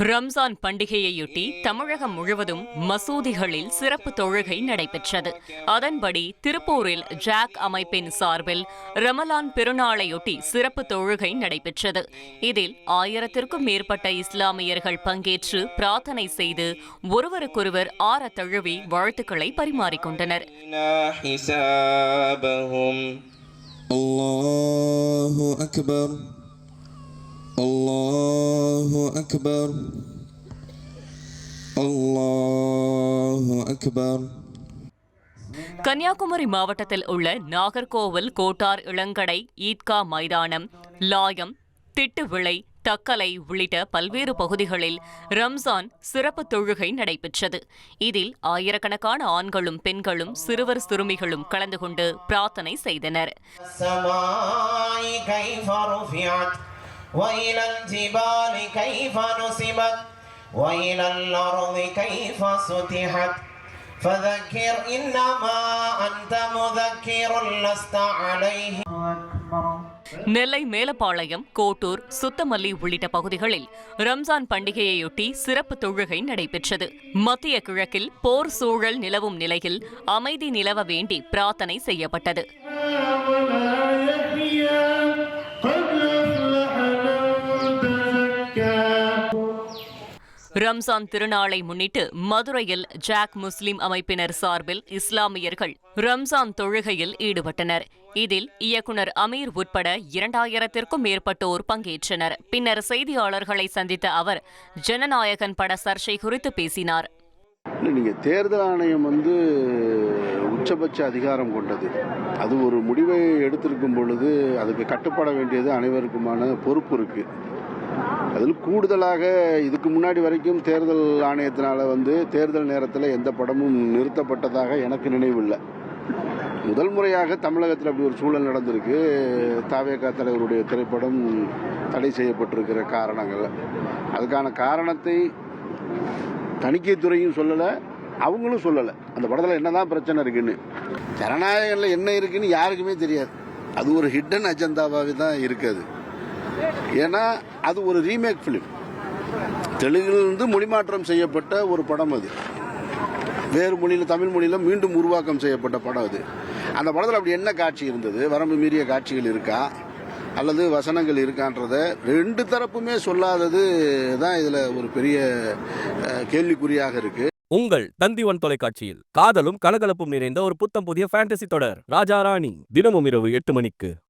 ரம்ஜான் பண்டிகையையொட்டி தமிழகம் முழுவதும் மசூதிகளில் சிறப்பு தொழுகை நடைபெற்றது. அதன்படி திருப்பூரில் ஜாக் அமைப்பின் சார்பில் ரமலான் பெருநாளையொட்டி சிறப்பு தொழுகை நடைபெற்றது. இதில் 1000க்கும் மேற்பட்ட இஸ்லாமியர்கள் பங்கேற்று பிரார்த்தனை செய்து ஒருவருக்கொருவர் ஆற தழுவி வாழ்த்துக்களை பரிமாறிக்கொண்டனர். அல்லாஹு அக்பர் அல்லாஹு அக்பர் அல்லாஹு அக்பர். கன்னியாகுமரி மாவட்டத்தில் உள்ள நாகர்கோவில், கோட்டார், இளங்கடை, ஈத்கா மைதானம், லாயம், திட்டுவிளை, தக்கலை உள்ளிட்ட பல்வேறு பகுதிகளில் ரம்ஜான் சிறப்பு தொழுகை நடைபெற்றது. இதில் ஆயிரக்கணக்கான ஆண்களும் பெண்களும் சிறுவர் சிறுமிகளும் கலந்து கொண்டு பிரார்த்தனை செய்தனர். وإلى الجبال كيف نصبت وإلى الأرض كيف سطحت فذكر إنما أنت مذكر لست عليهم. நெல்லை, மேலப்பாளையம், கோட்டூர், சுத்தமல்லி உள்ளிட்ட பகுதிகளில் ரம்ஜான் பண்டிகையையொட்டி சிறப்பு தொழுகை நடைபெற்றது. மத்திய கிழக்கில் போர் சூழல் நிலவும் நிலையில் அமைதி நிலவ வேண்டி பிரார்த்தனை செய்யப்பட்டது. ரம்ஜான் திருநாளை முன்னிட்டு மதுரையில் ஜாக் முஸ்லிம் அமைப்பினர் சார்பில் இஸ்லாமியர்கள் ரம்ஜான் தொழுகையில் ஈடுபட்டனர். இதில் இயக்குனர் அமீர் உட்பட 2000க்கும் மேற்பட்டோர் பங்கேற்றனர். பின்னர் செய்தியாளர்களை சந்தித்த அவர் ஜனநாயகன் பட சர்ச்சை குறித்து பேசினார். நீங்க தேர்தல் ஆணையம் உச்சபட்ச அதிகாரம் கொண்டது. அது ஒரு முடிவை எடுத்திருக்கும் பொழுது அதுக்கு கட்டுப்பட வேண்டியது அனைவருக்குமான பொறுப்பு இருக்கு. அதில் கூடுதலாக இதுக்கு முன்னாடி வரைக்கும் தேர்தல் ஆணையத்தினால தேர்தல் நேரத்தில் எந்த படமும் நிறுத்தப்பட்டதாக எனக்கு நினைவில்லை. முதல் முறையாக தமிழகத்தில் அப்படி ஒரு சூழல் நடந்திருக்கு. தாவேகா தலைவருடைய திரைப்படம் தடை செய்யப்பட்டிருக்கிற காரணங்கள், அதுக்கான காரணத்தை தணிக்கைத்துறையும் சொல்லலை, அவங்களும் சொல்லலை. அந்த படத்தில் என்னதான் பிரச்சனை இருக்குன்னு, ஜனநாயகத்தில் என்ன இருக்குன்னு யாருக்குமே தெரியாது. அது ஒரு ஹிடன் அஜெண்டாவாக தான் இருக்குது. ஏன்னா அது ஒரு ரீமேக் பிலிம், தெலுங்கிலிருந்து மொழிமாற்றம் செய்யப்பட்ட ஒரு படம். அது வேறு மொழியில், தமிழ் மொழியில் மீண்டும் உருவாக்கம் செய்யப்பட்ட படம். அது அந்த படத்தில் அப்படி என்ன காட்சி இருந்தது, வரம்பு மீறிய காட்சிகள் இருக்கா அல்லது வசனங்கள் இருக்கான்றத ரெண்டு தரப்புமே சொல்லாதது தான் இதில் ஒரு பெரிய கேள்விக்குறியாக இருக்கு. உங்கள் தந்திவன் தொலைக்காட்சியில் காதலும் கலகலப்பும் நிறைந்த ஒரு புத்தம் புதிய ஃபேண்டசி தொடர் ராஜா ராணி தினமும் இரவு 8 மணிக்கு.